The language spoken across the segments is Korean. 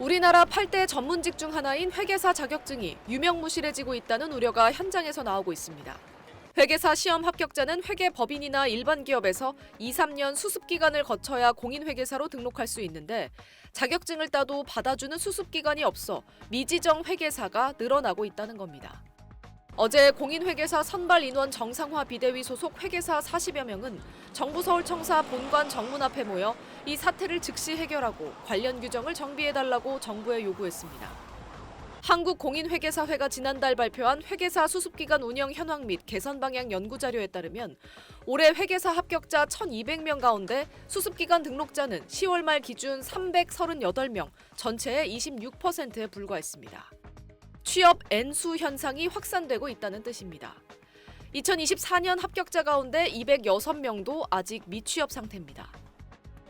우리나라 8대 전문직 중 하나인 회계사 자격증이 유명무실해지고 있다는 우려가 현장에서 나오고 있습니다. 회계사 시험 합격자는 회계법인이나 일반 기업에서 2, 3년 수습기간을 거쳐야 공인회계사로 등록할 수 있는데 자격증을 따도 받아주는 수습기간이 없어 미지정 회계사가 늘어나고 있다는 겁니다. 어제 공인회계사 선발 인원 정상화 비대위 소속 회계사 40여 명은 정부 서울청사 본관 정문 앞에 모여 이 사태를 즉시 해결하고 관련 규정을 정비해달라고 정부에 요구했습니다. 한국공인회계사회가 지난달 발표한 회계사 수습기간 운영 현황 및 개선 방향 연구 자료에 따르면 올해 회계사 합격자 1,200명 가운데 수습기간 등록자는 10월 말 기준 338명, 전체의 26%에 불과했습니다. 취업 N수 현상이 확산되고 있다는 뜻입니다. 2024년 합격자 가운데 206명도 아직 미취업 상태입니다.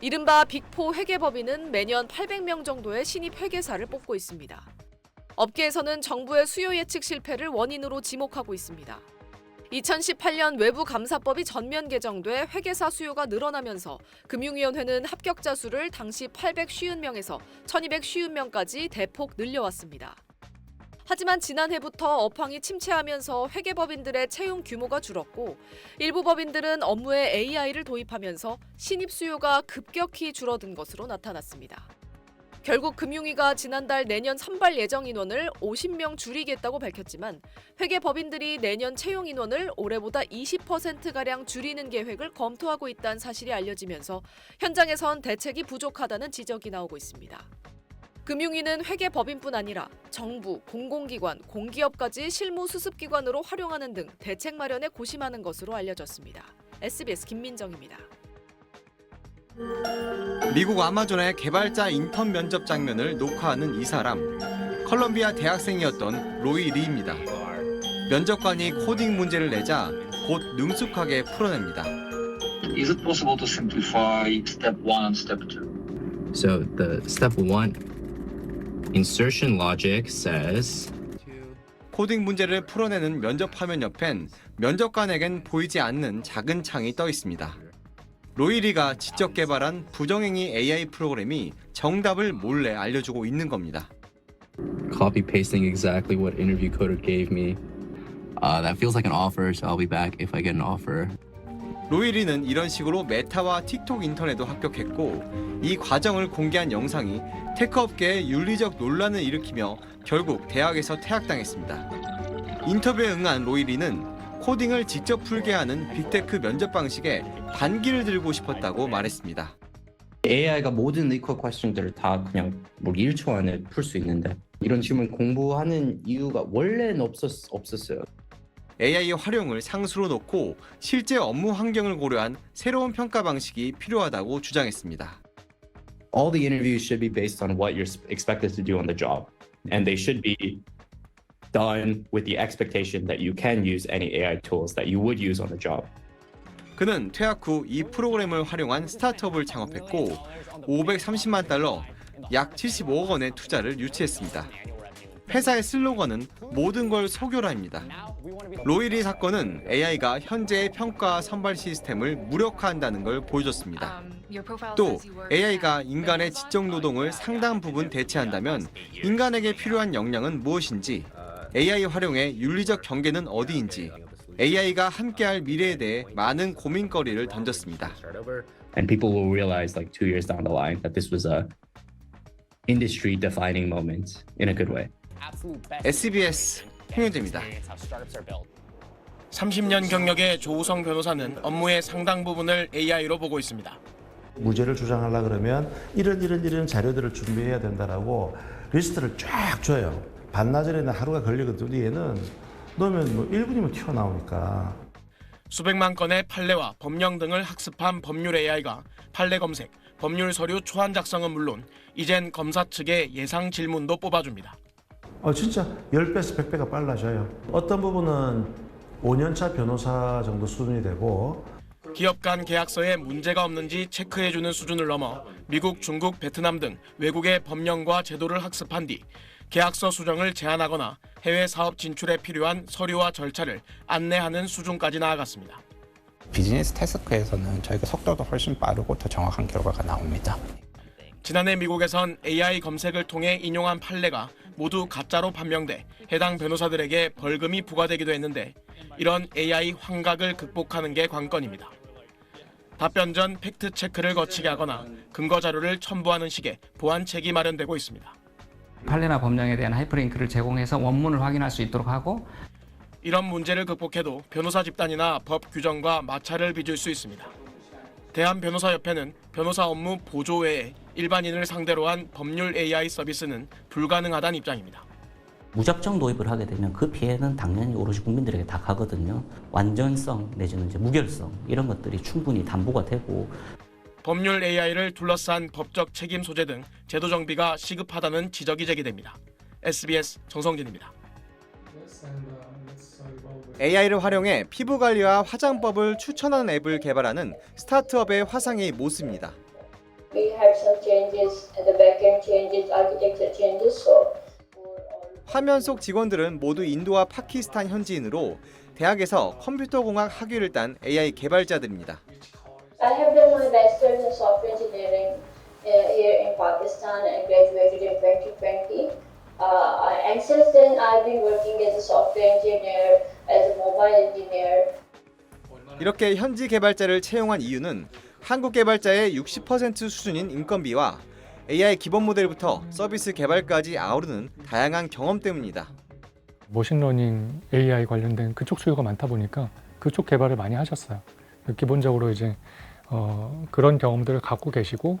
이른바 빅4 회계법인은 매년 800명 정도의 신입 회계사를 뽑고 있습니다. 업계에서는 정부의 수요 예측 실패를 원인으로 지목하고 있습니다. 2018년 외부감사법이 전면 개정돼 회계사 수요가 늘어나면서 금융위원회는 합격자 수를 당시 850명에서 1250명까지 대폭 늘려왔습니다. 하지만 지난해부터 업황이 침체하면서 회계법인들의 채용 규모가 줄었고 일부 법인들은 업무에 AI를 도입하면서 신입 수요가 급격히 줄어든 것으로 나타났습니다. 결국 금융위가 지난달 내년 선발 예정 인원을 50명 줄이겠다고 밝혔지만 회계법인들이 내년 채용 인원을 올해보다 20%가량 줄이는 계획을 검토하고 있다는 사실이 알려지면서 현장에선 대책이 부족하다는 지적이 나오고 있습니다. 금융위는 회계법인뿐 아니라 정부, 공공기관, 공기업까지 실무 수습기관으로 활용하는 등 대책 마련에 고심하는 것으로 알려졌습니다. SBS 김민정입니다. 미국 아마존의 개발자 인턴 면접 장면을 녹화하는 이 사람, 컬럼비아 대학생이었던 로이 리입니다. 면접관이 코딩 문제를 내자 곧 능숙하게 풀어냅니다. Is it possible to simplify step 1 and step 2? So the step 1 insertion logic says 코딩 문제를 풀어내는 면접 화면 옆엔 면접관에겐 보이지 않는 작은 창이 떠 있습니다. 로이 리가 직접 개발한 부정행위 AI 프로그램이 정답을 몰래 알려주고 있는 겁니다. copy pasting exactly what interview coder gave me. That feels like an offer, so I'll be back if I get an offer. 로이 리는 이런 식으로 메타와 틱톡 인턴에도 합격했고 이 과정을 공개한 영상이 테크업계에 윤리적 논란을 일으키며 결국 대학에서 퇴학당했습니다. 인터뷰에 응한 로이 리는 코딩을 직접 풀게 하는 빅테크 면접 방식에 반기를 들고 싶었다고 말했습니다. AI가 모든 리커 퀘스천들을 다 그냥 1초 안에 풀 수 있는데 이런 질문 공부하는 이유가 원래는 없었어요. AI 활용을 상수로 놓고 실제 업무 환경을 고려한 새로운 평가 방식이 필요하다고 주장했습니다. All the interviews should be based on what you're expected to do on the job, and they should be done with the expectation that you can use any AI tools that you would use on the job. 그는 퇴학 후 이 프로그램을 활용한 스타트업을 창업했고 530만 달러, 약 75억 원의 투자를 유치했습니다. 회사의 슬로건은 모든 걸 소교라입니다. 로이 리 사건은 AI가 현재의 평가 선발 시스템을 무력화한다는 걸 보여줬습니다. 또 AI가 인간의 지적 노동을 상당 부분 대체한다면 인간에게 필요한 역량은 무엇인지, AI 활용의 윤리적 경계는 어디인지, AI가 함께할 미래에 대해 많은 고민거리를 던졌습니다. And people will realize like 2 years down the line that this was a industry defining moment in a good way. SBS 홍현재입니다. 30년 경력의 조우성 변호사는 업무의 상당 부분을 AI로 보고 있습니다. 무죄를 주장하려 그러면 이런 자료들을 준비해야 된다라고 리스트를 쫙 줘요. 반나절이나 하루가 걸리거든요. 얘는 넣으면 1분이면 튀어나오니까. 수백만 건의 판례와 법령 등을 학습한 법률 AI가 판례 검색, 법률 서류 초안 작성은 물론 이젠 검사 측의 예상 질문도 뽑아줍니다. 진짜 10배에서 100배가 빨라져요. 어떤 부분은 5년차 변호사 정도 수준이 되고 기업 간 계약서에 문제가 없는지 체크해주는 수준을 넘어 미국, 중국, 베트남 등 외국의 법령과 제도를 학습한 뒤 계약서 수정을 제안하거나 해외 사업 진출에 필요한 서류와 절차를 안내하는 수준까지 나아갔습니다. 비즈니스 태스크에서는 저희가 속도도 훨씬 빠르고 더 정확한 결과가 나옵니다. 지난해 미국에선 AI 검색을 통해 인용한 판례가 모두 가짜로 판명돼 해당 변호사들에게 벌금이 부과되기도 했는데 이런 AI 환각을 극복하는 게 관건입니다. 답변 전 팩트 체크를 거치게 하거나 근거 자료를 첨부하는 식의 보완책이 마련되고 있습니다. 판례나 법령에 대한 하이퍼링크를 제공해서 원문을 확인할 수 있도록 하고 이런 문제를 극복해도 변호사 집단이나 법 규정과 마찰을 빚을 수 있습니다. 대한변호사협회는 변호사 업무 보조 외에 일반인을 상대로 한 법률 AI 서비스는 불가능하다는 입장입니다. 무작정 도입을 하게 되면 그 피해는 당연히 오롯이 국민들에게 다 가거든요. 완전성 내지는 이제 무결성 이런 것들이 충분히 담보가 되고 법률 AI를 둘러싼 법적 책임 소재 등 제도 정비가 시급하다는 지적이 제기됩니다. SBS 정성진입니다. AI를 활용해 피부 관리와 화장법을 추천하는 앱을 개발하는 스타트업의 화상의 모습입니다. We have some changes, the backend changes, architecture changes. So 화면 속 직원들은 모두 인도와 파키스탄 현지인으로 대학에서 컴퓨터공학 학위를 딴 AI 개발자들입니다. I have done my bachelor's in software engineering here in Pakistan and graduated in 2020. And since then, I've been working as a software engineer, as a mobile engineer. 이렇게 현지 개발자를 채용한 이유는 한국 개발자의 60% 수준인 인건비와 AI 기본 모델부터 서비스 개발까지 아우르는 다양한 경험 때문이다. 머신러닝 AI 관련된 그쪽 수요가 많다 보니까 그쪽 개발을 많이 하셨어요. 기본적으로 이제 그런 경험들을 갖고 계시고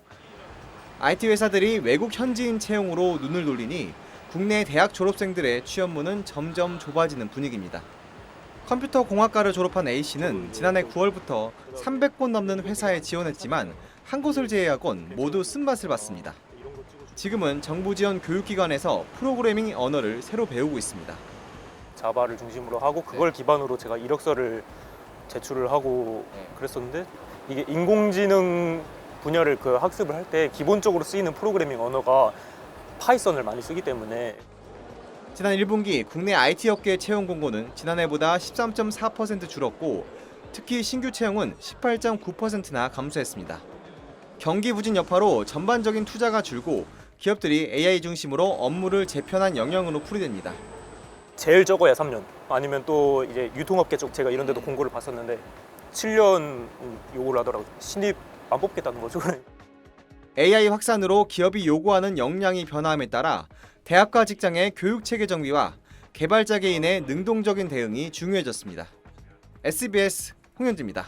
IT 회사들이 외국 현지인 채용으로 눈을 돌리니 국내 대학 졸업생들의 취업문은 점점 좁아지는 분위기입니다. 컴퓨터 공학과를 졸업한 A씨는 지난해 9월부터 300곳 넘는 회사에 지원했지만 한 곳을 제외하곤 모두 쓴맛을 봤습니다. 지금은 정부 지원 교육기관에서 프로그래밍 언어를 새로 배우고 있습니다. 자바를 중심으로 하고 그걸 기반으로 제가 이력서를 제출을 하고 그랬었는데 이게 인공지능 분야를 그 학습을 할 때 기본적으로 쓰이는 프로그래밍 언어가 파이썬을 많이 쓰기 때문에 지난 1분기 국내 IT 업계 채용 공고는 지난해보다 13.4% 줄었고 특히 신규 채용은 18.9%나 감소했습니다. 경기 부진 여파로 전반적인 투자가 줄고 기업들이 AI 중심으로 업무를 재편한 영역으로 풀이됩니다. 제일 적어야 3년 아니면 또 이제 유통업계 쪽 제가 이런 데도 공고를 봤었는데 7년 요구를 하더라고요. 신입 안 뽑겠다는 거죠. AI 확산으로 기업이 요구하는 역량이 변화함에 따라 대학과 직장의 교육체계 정비와 개발자 개인의 능동적인 대응이 중요해졌습니다. SBS 홍현주입니다.